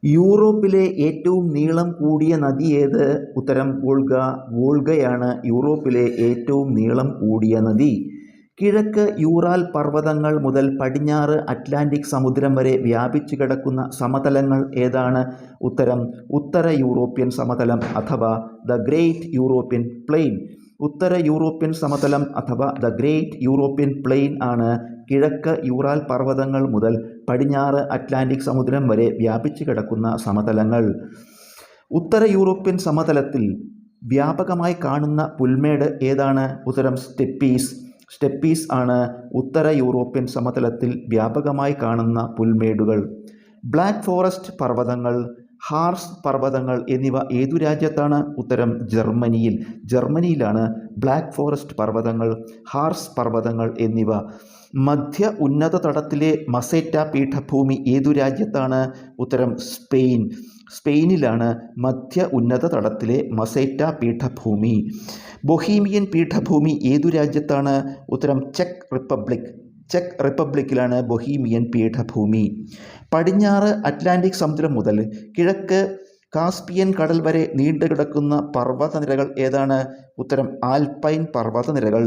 യൂറോപ്പിലെ ഏറ്റവും നീളം കൂടിയ നദി ഏത്? ഉത്തരം വോൾഗ. വോൾഗയാണ് യൂറോപ്പിലെ ഏറ്റവും നീളം കൂടിയ നദി. കിഴക്ക് യൂറാൽ പർവ്വതങ്ങൾ മുതൽ പടിഞ്ഞാറ് അറ്റ്ലാന്റിക് സമുദ്രം വരെ വ്യാപിച്ചു കിടക്കുന്ന സമതലങ്ങൾ ഏതാണ്? ഉത്തരം ഉത്തര യൂറോപ്യൻ സമതലം അഥവാ ദ ഗ്രേറ്റ് യൂറോപ്യൻ പ്ലെയിൻ. ഉത്തര യൂറോപ്യൻ സമതലം അഥവാ ദ ഗ്രേറ്റ് യൂറോപ്യൻ പ്ലെയിൻ ആണ് കിഴക്ക് യൂറാൽ പർവ്വതങ്ങൾ മുതൽ പടിഞ്ഞാറ് അറ്റ്ലാന്റിക് സമുദ്രം വരെ വ്യാപിച്ചു കിടക്കുന്ന സമതലങ്ങൾ. ഉത്തര യൂറോപ്യൻ സമതലത്തിൽ വ്യാപകമായി കാണുന്ന പുൽമേട് ഏതാണ്? ഉത്തരം സ്റ്റെപ്പീസ്. സ്റ്റെപ്പീസ് ആണ് ഉത്തര യൂറോപ്യൻ സമതലത്തിൽ വ്യാപകമായി കാണുന്ന പുൽമേടുകൾ. ബ്ലാക്ക് ഫോറസ്റ്റ് പർവ്വതങ്ങൾ, ഹാർസ് പർവ്വതങ്ങൾ എന്നിവ ഏതു രാജ്യത്താണ്? ഉത്തരം ജർമ്മനിയിൽ. ജർമ്മനിയിലാണ് ബ്ലാക്ക് ഫോറസ്റ്റ് പർവ്വതങ്ങൾ, ഹാർസ് പർവ്വതങ്ങൾ എന്നിവ. മധ്യ ഉന്നത തടത്തിലെ മസേറ്റ പീഠഭൂമി ഏതു രാജ്യത്താണ്? ഉത്തരം സ്പെയിൻ. സ്പെയിനിലാണ് മധ്യ ഉന്നത തടത്തിലെ മസേറ്റ പീഠഭൂമി. ബൊഹീമിയൻ പീഠഭൂമി ഏതു രാജ്യത്താണ്? ഉത്തരം ചെക്ക് റിപ്പബ്ലിക്. ചെക്ക് റിപ്പബ്ലിക്കിലാണ് ബൊഹീമിയൻ പീഠഭൂമി. പടിഞ്ഞാറ് അറ്റ്ലാന്റിക് സമുദ്രം മുതൽ കിഴക്ക് കാസ്പിയൻ കടൽ വരെ നീണ്ടുകിടക്കുന്ന പർവ്വതനിരകൾ ഏതാണ്? ഉത്തരം ആൽപൈൻ പർവ്വതനിരകൾ.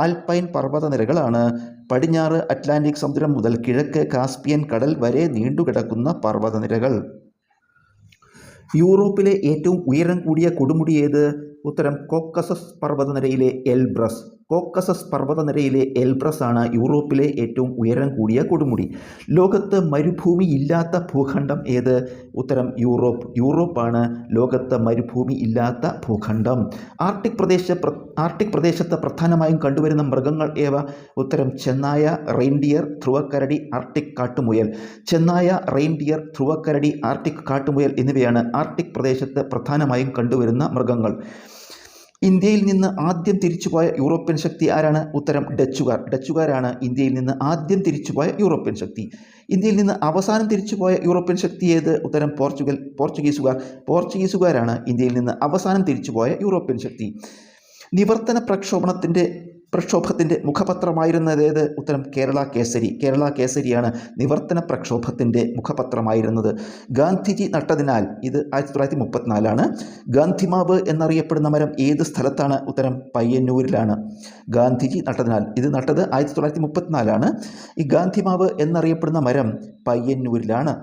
ആൽപൈൻ പർവ്വതനിരകളാണ് പടിഞ്ഞാറ് അറ്റ്ലാന്റിക് സമുദ്രം മുതൽ കിഴക്ക് കാസ്പിയൻ കടൽ വരെ നീണ്ടുകിടക്കുന്ന പർവ്വതനിരകൾ. യൂറോപ്പിലെ ഏറ്റവും ഉയരം കൂടിയ കൊടുമുടി ഏത്? ഉത്തരം കോക്കസസ് പർവ്വതനിരയിലെ എൽബ്രസ്. കോക്കസസ് പർവ്വതനിരയിലെ എൽബ്രസ് ആണ് യൂറോപ്പിലെ ഏറ്റവും ഉയരം കൂടിയ കൊടുമുടി. ലോകത്ത് മരുഭൂമി ഇല്ലാത്ത ഭൂഖണ്ഡം ഏത്? ഉത്തരം യൂറോപ്പ്. യൂറോപ്പാണ് ലോകത്ത് മരുഭൂമി ഇല്ലാത്ത ഭൂഖണ്ഡം. ആർട്ടിക് പ്രദേശത്ത് പ്രധാനമായും കണ്ടുവരുന്ന മൃഗങ്ങൾ ഏവ? ഉത്തരം ചെന്നായ, റെയിൻഡിയർ, ധ്രുവക്കരടി, ആർട്ടിക് കാട്ടുമുയൽ. ചെന്നായ, റെയിൻഡിയർ, ധ്രുവക്കരടി, ആർട്ടിക് കാട്ടുമുയൽ എന്നിവയാണ് ആർട്ടിക് പ്രദേശത്ത് പ്രധാനമായും കണ്ടുവരുന്ന മൃഗങ്ങൾ. ഇന്ത്യയിൽ നിന്ന് ആദ്യം തിരിച്ചുപോയ യൂറോപ്യൻ ശക്തി ആരാണ്? ഉത്തരം ഡച്ചുകാർ. ഡച്ചുകാരാണ് ഇന്ത്യയിൽ നിന്ന് ആദ്യം തിരിച്ചുപോയ യൂറോപ്യൻ ശക്തി. ഇന്ത്യയിൽ നിന്ന് അവസാനം തിരിച്ചുപോയ യൂറോപ്യൻ ശക്തി ഏത്? ഉത്തരം പോർച്ചുഗീസുകാർ. പോർച്ചുഗീസുകാരാണ് ഇന്ത്യയിൽ നിന്ന് അവസാനം തിരിച്ചുപോയ യൂറോപ്യൻ ശക്തി. നിവർത്തന പ്രക്ഷോഭത്തിൻ്റെ മുഖപത്രമായിരുന്നതേത്? ഉത്തരം കേരള കേസരി. കേരള കേസരിയാണ് നിവർത്തന പ്രക്ഷോഭത്തിൻ്റെ മുഖപത്രമായിരുന്നത്. ഗാന്ധിജി നട്ടതിനാൽ ഇത് 1934 ഗാന്ധിമാവ് എന്നറിയപ്പെടുന്ന മരം ഏത് സ്ഥലത്താണ്? ഉത്തരം പയ്യന്നൂരിലാണ്. ഗാന്ധിജി നട്ടതിനാൽ ഇത് നട്ടത് 1934 ഈ ഗാന്ധിമാവ് എന്നറിയപ്പെടുന്ന മരം പയ്യന്നൂരിലാണ്.